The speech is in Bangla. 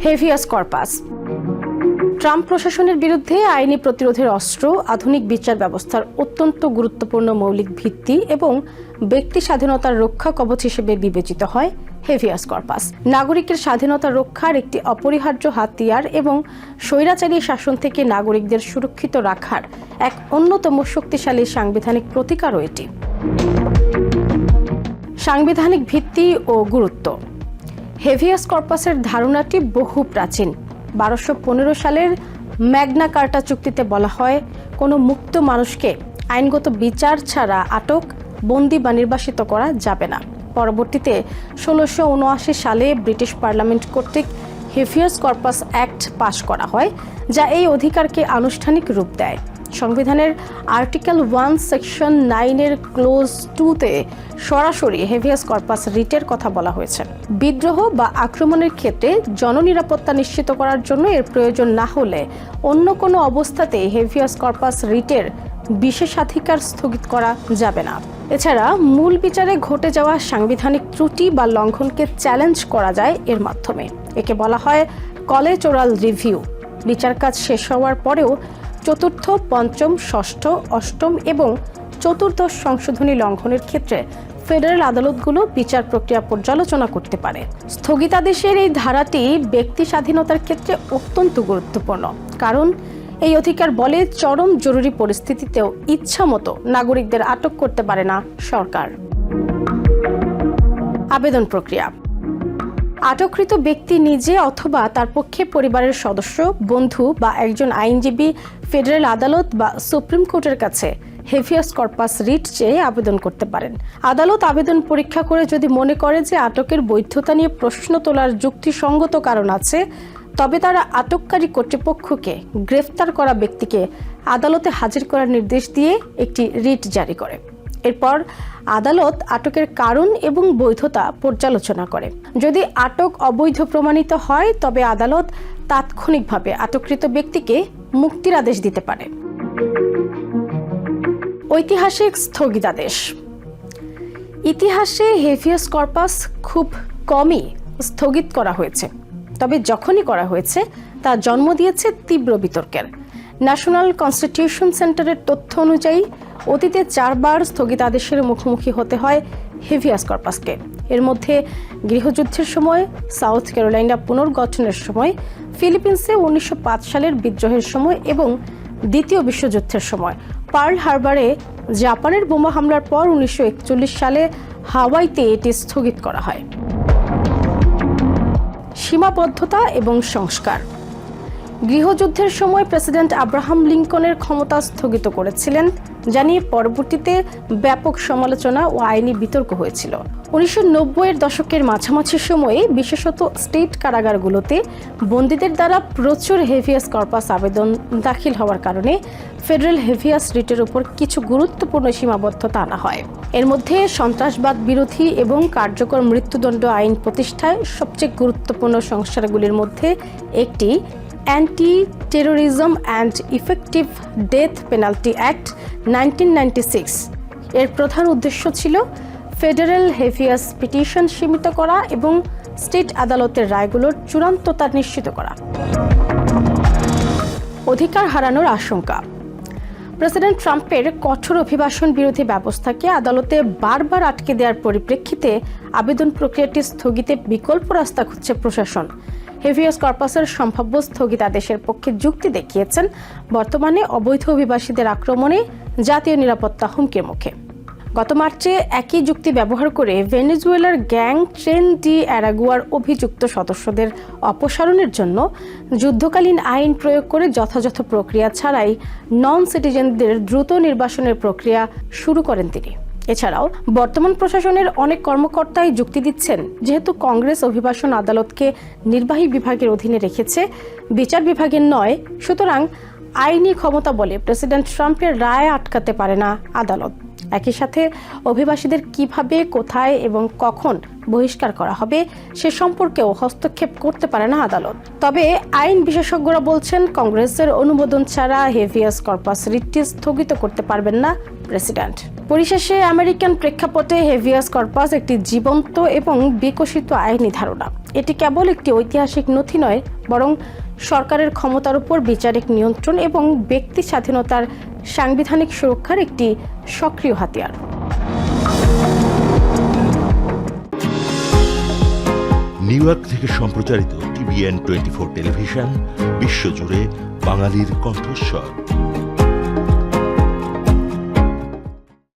Habeas corpus. ট্রাম্প প্রশাসনের বিরুদ্ধে আইনি প্রতিরোধের অস্ত্র, আধুনিক বিচার ব্যবস্থার অত্যন্ত গুরুত্বপূর্ণ মৌলিক ভিত্তি এবং ব্যক্তি স্বাধীনতার রক্ষা কবচ হিসেবে বিবেচিত হয় হেভিয়াস কর্পাস। নাগরিকের স্বাধীনতা রক্ষার একটি অপরিহার্য হাতিয়ার এবং স্বৈরাচারী শাসন থেকে নাগরিকদের সুরক্ষিত রাখার এক অন্যতম শক্তিশালী সাংবিধানিক প্রতিকারও এটি। সাংবিধানিক ভিত্তি ও গুরুত্ব। হেভিয়াস কর্পাসের ধারণাটি বহু প্রাচীন। 1215 সালের ম্যাগনা কার্টা চুক্তিতে বলা হয়, কোনো মুক্ত মানুষকে আইনগত বিচার ছাড়া আটক, বন্দী বা নির্বাসিত করা যাবে না। পরবর্তীতে 1679 সালে ব্রিটিশ পার্লামেন্ট কর্তৃক হেভিয়াস কর্পাস অ্যাক্ট পাশ করা হয়, যা এই অধিকারকে আনুষ্ঠানিক রূপ দেয়। সংবিধানের আর্টিকেল 1 সেকশন 9 এর ক্লোজ 2-তে সরাসরি হেভিয়াস কর্পাস রিটের কথা বলা হয়েছে। বিদ্রোহ বা আক্রমণের ক্ষেত্রে জননিরাপত্তা নিশ্চিত করার জন্য এর প্রয়োজন না হলে অন্য কোনো অবস্থাতে হেভিয়াস কর্পাস রিটের বিশেষাধিকার স্থগিত করা যাবে না। এছাড়া মূল বিচারে ঘটে যাওয়া সাংবিধানিক ত্রুটি বা লঙ্ঘনকে চ্যালেঞ্জ করা যায় এর মাধ্যমে। একে বলা হয় কলেটোরাল রিভিউ। বিচার কাজ শেষ হওয়ার পরেও চতুর্থ, পঞ্চম, ষষ্ঠ, অষ্টম এবং চতুর্দশ সংশোধনী লঙ্ঘনের ক্ষেত্রে ফেডারেল আদালতগুলো বিচার প্রক্রিয়া পর্যালোচনা করতে পারে। স্থগিতাদেশের এই ধারাটি ব্যক্তি স্বাধীনতার ক্ষেত্রে অত্যন্ত গুরুত্বপূর্ণ, কারণ এই অধিকার বলে চরম জরুরি পরিস্থিতিতেও ইচ্ছামতো নাগরিকদের আটক করতে পারে না সরকার। আবেদন প্রক্রিয়া। আটককৃত ব্যক্তি নিজে অথবা তার পক্ষে পরিবারের সদস্য, বন্ধু বা একজন আইনজীবী ফেডারেল আদালত বা সুপ্রিম কোর্টের কাছে হেভিয়াস কর্পাস রিট চেয়ে আবেদন করতে পারেন। আদালত আবেদন পরীক্ষা করে যদি মনে করে যে আটকের বৈধতা নিয়ে প্রশ্ন তোলার যুক্তিসঙ্গত কারণ আছে, তবে তারা আটককারী কর্তৃপক্ষকে গ্রেফতার করা ব্যক্তিকে আদালতে হাজির করার নির্দেশ দিয়ে একটি রিট জারি করে। এরপর আদালত আটকের কারণ এবং বৈধতা পর্যালোচনা করে। যদি আটক অবৈধ প্রমাণিত হয়, তবে আদালত তাৎক্ষণিকভাবে আটককৃত ব্যক্তিকে মুক্তির আদেশ দিতে পারে। ঐতিহাসিক স্থগিতাদেশ। ইতিহাসে হেভিয়াস কর্পাস খুব কমই স্থগিত করা হয়েছে, তবে যখনই করা হয়েছে তা জন্ম দিয়েছে তীব্র বিতর্কের। ন্যাশনাল কনস্টিটিউশন সেন্টারের তথ্য অনুযায়ী অতীতে 4 বার স্থগিতাদেশের মুখোমুখি হতে হয় হেভিয়াস কর্পাসকে। এর মধ্যে গৃহযুদ্ধের সময়, সাউথ ক্যারোলাইনা পুনর্গঠনের সময়, ফিলিপিন্সে 1905 সালের বিদ্রোহের সময় এবং দ্বিতীয় বিশ্বযুদ্ধের সময়। পার্ল হারবারে জাপানের বোমা হামলার পর 1941 সালে হাওয়াইতে এটি স্থগিত করা হয়। সীমাবদ্ধতা এবং সংস্কার। গৃহযুদ্ধের সময় প্রেসিডেন্ট আব্রাহাম লিঙ্কনের ক্ষমতা স্থগিত করেছিলেন, যা নিয়ে পরবর্তীতে ব্যাপক সমালোচনা ও আইনি বিতর্ক হয়েছিল। 1990-এর দশকের মাঝামাঝি সময়ে বিশেষত স্টেট কারাগারগুলোতে বন্দীদের দ্বারা প্রচুর হেভিয়াস কর্পাস আবেদন দাখিল হওয়ার কারণে ফেডারেল হেভিয়াস রিটের উপর কিছু গুরুত্বপূর্ণ সীমাবদ্ধতা আনা হয়। এর মধ্যে সন্ত্রাসবাদ বিরোধী এবং কার্যকর মৃত্যুদণ্ড আইন প্রতিষ্ঠায় সবচেয়ে গুরুত্বপূর্ণ সংস্কারগুলির মধ্যে একটি anti terrorism and effective death penalty act 1996। এর প্রধান উদ্দেশ্য ছিল ফেডারেল হেভিয়াস পিটিশন সীমিত করা এবং স্টেট আদালতের রায়গুলোর চূড়ান্ততা নিশ্চিত করা। অধিকার হারানোর আশঙ্কা। প্রেসিডেন্ট ট্রাম্পের কঠোর অভিবাসন বিরোধী ব্যবস্থাকে আদালতে বারবার আটকে দেওয়ার পরিপ্রেক্ষিতে আবেদন প্রক্রিয়াটি স্থগিতে বিকল্প রাস্তা খুঁজছে প্রশাসন। হেভিয়াস কর্পাসের সম্ভাব্য স্থগিতাদেশের পক্ষে যুক্তি দেখিয়েছেন বর্তমানে অবৈধ অভিবাসীদের আক্রমণে জাতীয় নিরাপত্তা হুমকির মুখে। গত মার্চে একই যুক্তি ব্যবহার করে ভেনেজুয়েলার গ্যাং ট্রেন ডি অ্যারাগুয়ার অভিযুক্ত সদস্যদের অপসারণের জন্য যুদ্ধকালীন আইন প্রয়োগ করে যথাযথ প্রক্রিয়া ছাড়াই নন সিটিজেনদের দ্রুত নির্বাসনের প্রক্রিয়া শুরু করেন তিনি। এছাড়াও বর্তমান প্রশাসনের অনেক কর্মকর্তাই যুক্তি দিচ্ছেন, যেহেতু কংগ্রেস অভিবাসন আদালতকে নির্বাহী বিভাগের অধীনে রেখেছে, বিচার বিভাগের নয়, সুতরাং আইনি ক্ষমতা বলে প্রেসিডেন্ট ট্রাম্পের রায় আটকাতে পারে না আদালত। একই সাথে অভিবাসীদের কিভাবে, কোথায় এবং কখন বহিষ্কার করা হবে সে সম্পর্কেও হস্তক্ষেপ করতে পারে না আদালত। তবে আইন বিশেষজ্ঞরা বলছেন, কংগ্রেসের অনুমোদন ছাড়া হেভিয়াস কর্পাস রিটটি স্থগিত করতে পারবেন না প্রেসিডেন্ট। পরিশেষে আমেরিকান প্রেক্ষাপটে হেভিয়াস কর্পাস একটি জীবন্ত এবং বিকশিত আইনি ধারণা। এটি কেবল একটি ঐতিহাসিক নথি নয়, বরং সরকারের ক্ষমতার উপর বিচারিক নিয়ন্ত্রণ এবং ব্যক্তি স্বাধীনতার সাংবিধানিক সুরক্ষার একটি সক্রিয় হাতিয়ার। নিউ ইয়র্ক থেকে সম্প্রচারিত TVN 24 টেলিভিশন বিশ্বজুড়ে বাঙালির কণ্ঠস্বর।